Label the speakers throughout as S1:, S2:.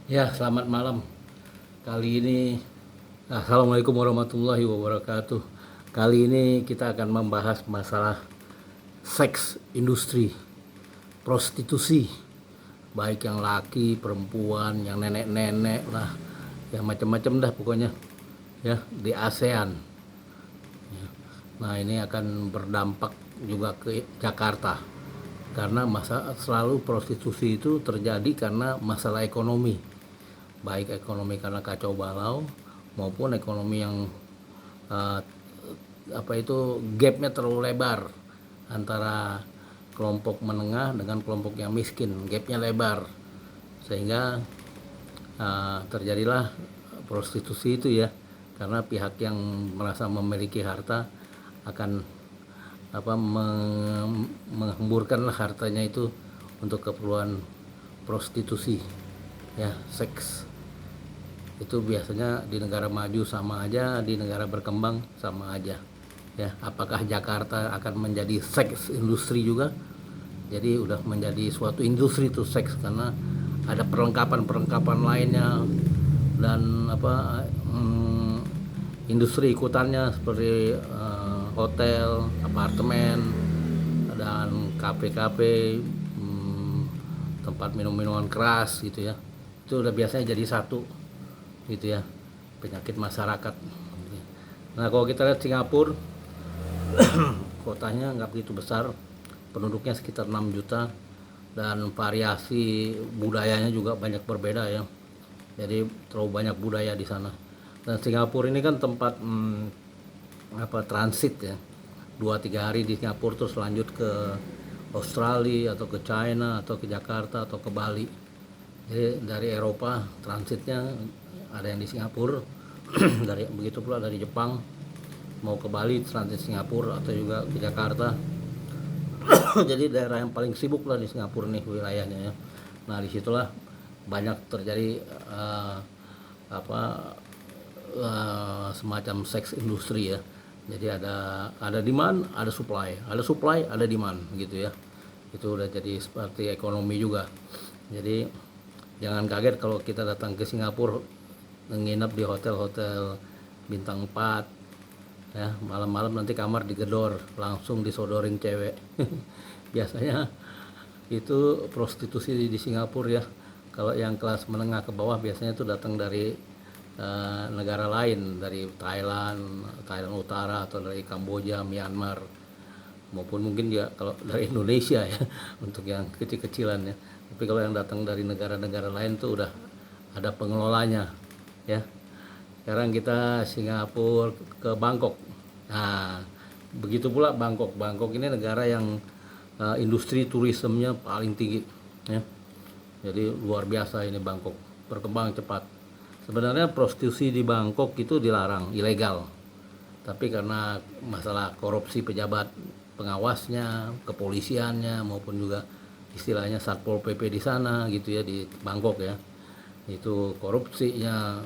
S1: Ya, selamat malam. Kali ini, Assalamualaikum warahmatullahi wabarakatuh. Kali ini kita akan membahas masalah seks industri, prostitusi, baik yang laki, perempuan, yang nenek-nenek lah, yang macam-macam dah pokoknya, ya di ASEAN. Nah, ini akan berdampak juga ke Jakarta karena selalu prostitusi itu terjadi karena masalah ekonomi, baik ekonomi karena kacau balau maupun ekonomi yang uh, gapnya terlalu lebar antara kelompok menengah dengan kelompok yang miskin, gapnya lebar sehingga terjadilah prostitusi itu ya, karena pihak yang merasa memiliki harta akan menghamburkanlah hartanya itu untuk keperluan prostitusi ya, seks. Itu biasanya di negara maju sama aja, di negara berkembang sama aja ya. Apakah Jakarta akan menjadi seks industri juga? Jadi udah menjadi suatu industri itu seks, karena ada perlengkapan lainnya dan industri ikutannya seperti hotel, apartemen, dan kafe-kafe, tempat minum-minuman keras gitu ya. Itu udah biasanya jadi satu gitu ya, penyakit masyarakat. Nah, kalau kita lihat Singapura, kotanya nggak begitu besar, penduduknya sekitar 6 juta, dan variasi budayanya juga banyak berbeda ya. Jadi terlalu banyak budaya di sana. Dan Singapura ini kan tempat transit ya, 2-3 hari di Singapura terus lanjut ke Australia atau ke China atau ke Jakarta atau ke Bali. Jadi dari Eropa transitnya ada yang di Singapura, dari begitu pula dari Jepang mau ke Bali transit Singapura atau juga ke Jakarta. Jadi daerah yang paling sibuk lah di Singapura nih wilayahnya ya. Nah, disitulah banyak terjadi semacam seks industri ya. Jadi ada demand, ada supply, ada demand gitu ya. Itu udah jadi seperti ekonomi juga. Jadi jangan kaget kalau kita datang ke Singapura menginap di hotel-hotel bintang 4 ya, malam-malam nanti kamar digedor, langsung disodorin cewek. Biasanya itu prostitusi di Singapura ya. Kalau yang kelas menengah ke bawah biasanya itu datang dari negara lain, dari Thailand Utara atau dari Kamboja, Myanmar, maupun mungkin juga kalau dari Indonesia ya, untuk yang kecil-kecilan ya. Tapi kalau yang datang dari negara-negara lain tuh udah ada pengelolanya ya. Sekarang kita Singapura ke Bangkok. Nah, begitu pula Bangkok. Bangkok ini negara yang industri turismenya paling tinggi ya. Jadi luar biasa ini Bangkok, berkembang cepat. Sebenarnya prostitusi di Bangkok itu dilarang, ilegal. Tapi karena masalah korupsi pejabat pengawasnya, kepolisiannya, maupun juga istilahnya Satpol PP di sana gitu ya, di Bangkok ya. Itu korupsinya,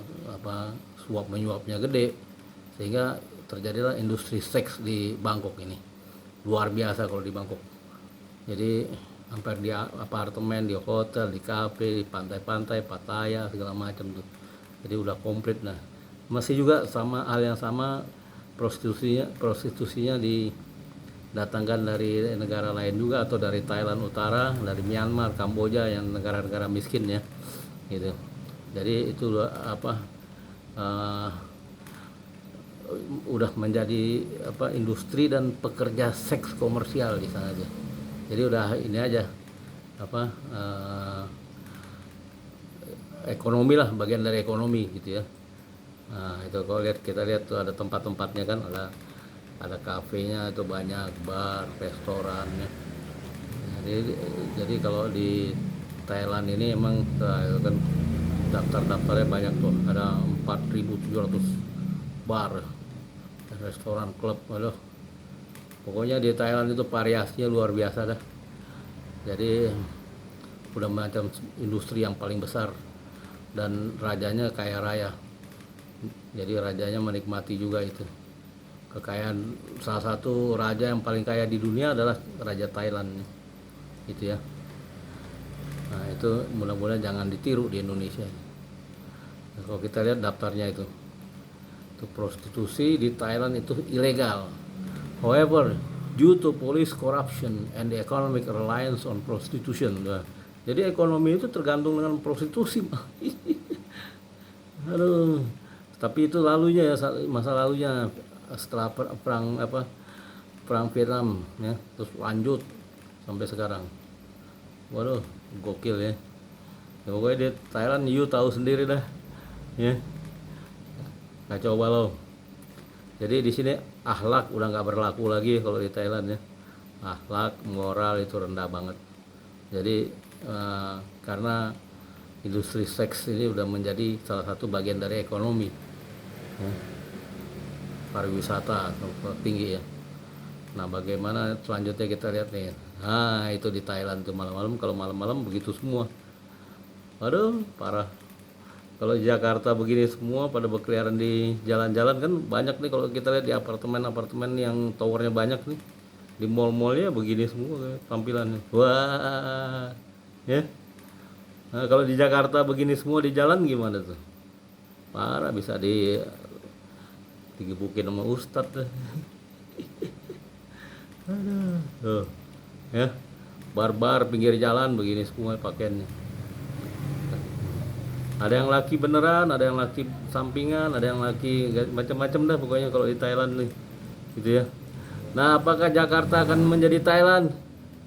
S1: suap menyuapnya gede, sehingga terjadilah industri seks di Bangkok ini. Luar biasa kalau di Bangkok. Jadi hampir di apartemen, di hotel, di kafe, di pantai-pantai, Pattaya segala macam tuh. Jadi udah komplit. Nah, masih juga sama hal yang sama, prostitusinya didatangkan dari negara lain juga, atau dari Thailand Utara, dari Myanmar, Kamboja, yang negara-negara miskin ya gitu. Jadi itu udah menjadi industri dan pekerja seks komersial di sana aja. Jadi udah ini aja ekonomi lah, bagian dari ekonomi gitu ya. Nah, itu kalau kita lihat tuh ada tempat-tempatnya kan, ada kafenya itu banyak, bar, restoran ya. Jadi kalau di Thailand ini emang kan daftarnya banyak tuh, ada 4.700 bar, restoran, klub, aduh. Pokoknya di Thailand itu variasinya luar biasa dah. Jadi udah macam industri yang paling besar, dan rajanya kaya raya. Jadi rajanya menikmati juga itu kekayaan. Salah satu raja yang paling kaya di dunia adalah Raja Thailand gitu ya. Nah, itu mudah-mudahan jangan ditiru di Indonesia. Nah, kalau kita lihat daftarnya itu prostitusi di Thailand itu ilegal. However, due to police corruption and the economic reliance on prostitution. Nah, jadi ekonomi itu tergantung dengan prostitusi. Aduh, tapi itu lalunya ya, masa lalunya setelah perang Vietnam ya, terus lanjut sampai sekarang. Waduh, gokil ya. Ya pokoknya di Thailand you tahu sendiri dah. Ya. Kacau balau. Jadi di sini akhlak udah nggak berlaku lagi kalau di Thailand ya. Akhlak, moral itu rendah banget. Jadi karena industri seks ini udah menjadi salah satu bagian dari ekonomi ya. Pariwisata tinggi ya. Nah bagaimana selanjutnya kita lihat nih. Nah itu di Thailand tuh malam-malam, kalau malam-malam begitu semua. Aduh parah. Kalau di Jakarta begini semua pada berkeliaran di jalan-jalan kan banyak nih, kalau kita lihat di apartemen-apartemen yang towernya banyak nih, di mall-mallnya begini semua tampilannya. Wah ya. Nah, kalau di Jakarta begini semua di jalan gimana tuh? Parah, bisa digebukin sama Ustadz tuh. Aduh. Tuh. Ya. Barbar pinggir jalan begini semua pakaiannya. Ada yang laki beneran, ada yang laki sampingan, ada yang laki macam-macam dah pokoknya kalau di Thailand nih. Gitu ya. Nah, apakah Jakarta akan menjadi Thailand?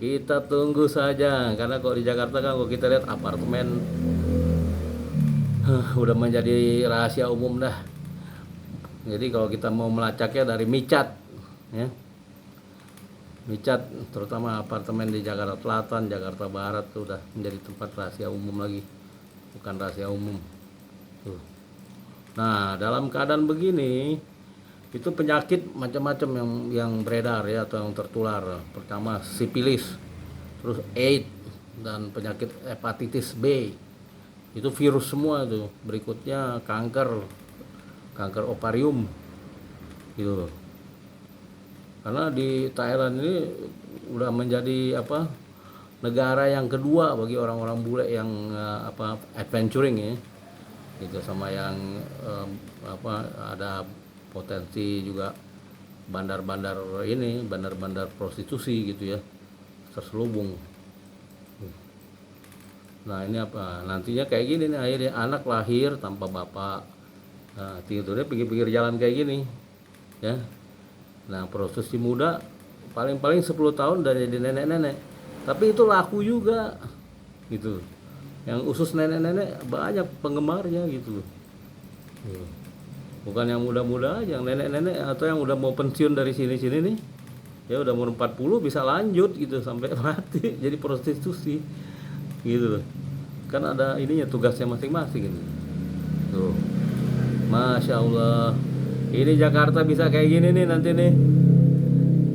S1: Kita tunggu saja, karena kalau di Jakarta kan kalau kita lihat apartemen udah menjadi rahasia umum dah. Jadi kalau kita mau melacaknya dari micat ya. Micat terutama apartemen di Jakarta Selatan, Jakarta Barat tuh udah menjadi tempat rahasia umum lagi. Bukan rahasia umum. Tuh. Nah, dalam keadaan begini itu penyakit macam-macam yang beredar ya, atau yang tertular. Pertama sipilis, terus AIDS, dan penyakit hepatitis B. Itu virus semua itu. Berikutnya kanker ovarium. Gitu. Karena di Thailand ini udah menjadi negara yang kedua bagi orang-orang bule yang adventuring ya, gitu, sama yang ada potensi juga bandar-bandar prostitusi gitu ya, terselubung. Nah ini nantinya kayak gini nih, akhirnya anak lahir tanpa bapak. Nah tidurnya pinggir-pinggir jalan kayak gini ya. Nah prostitusi muda paling-paling 10 tahun udah jadi nenek-nenek. Tapi itu laku juga gitu. Yang usus nenek-nenek banyak penggemarnya gitu. Bukan yang muda-muda aja, yang nenek-nenek atau yang udah mau pensiun dari sini-sini nih. Ya udah umur 40 bisa lanjut gitu sampai mati jadi prostitusi. Gitu. Kan ada ininya, tugasnya masing-masing gitu. Tuh. Masya Allah. Ini Jakarta bisa kayak gini nih nanti nih.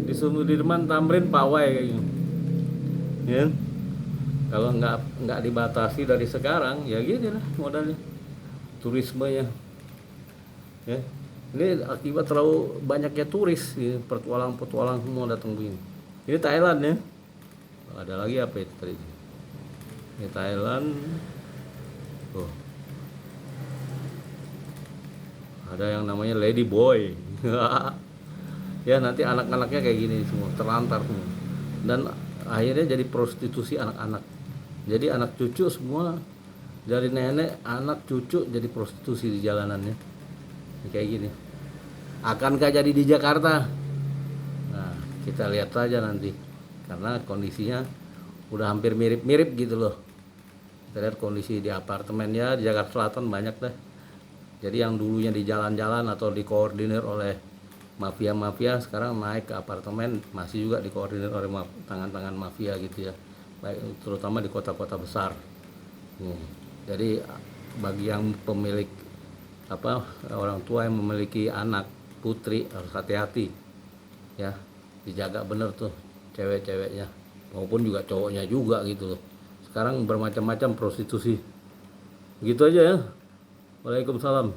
S1: Di Sudirman, Tamrin, Pawai kayak gitu. Ya, kalau nggak dibatasi dari sekarang ya gini lah modalnya turismenya ya. Ini akibat terlalu banyaknya turis ya, petualang semua datang begini. Ini Thailand ya. Ada lagi apa itu tadi? Ini Thailand. Oh. Ada yang namanya Lady Boy. Ya nanti anak-anaknya kayak gini semua, terlantar semua. Dan akhirnya jadi prostitusi anak-anak. Jadi anak cucu semua, dari nenek, anak, cucu jadi prostitusi di jalanannya. Kayak gini. Akankah jadi di Jakarta? Nah, kita lihat saja nanti. Karena kondisinya udah hampir mirip-mirip gitu loh. Kita lihat kondisi di apartemennya di Jakarta Selatan banyak deh. Jadi yang dulunya di jalan-jalan atau dikoordinir oleh mafia-mafia, sekarang naik ke apartemen, masih juga dikoordinir oleh tangan-tangan mafia gitu ya, baik terutama di kota-kota besar. Jadi bagi yang pemilik orang tua yang memiliki anak putri harus hati-hati ya, dijaga bener tuh cewek-ceweknya maupun juga cowoknya juga gitu loh. Sekarang bermacam-macam prostitusi. Gitu aja ya. Waalaikumsalam.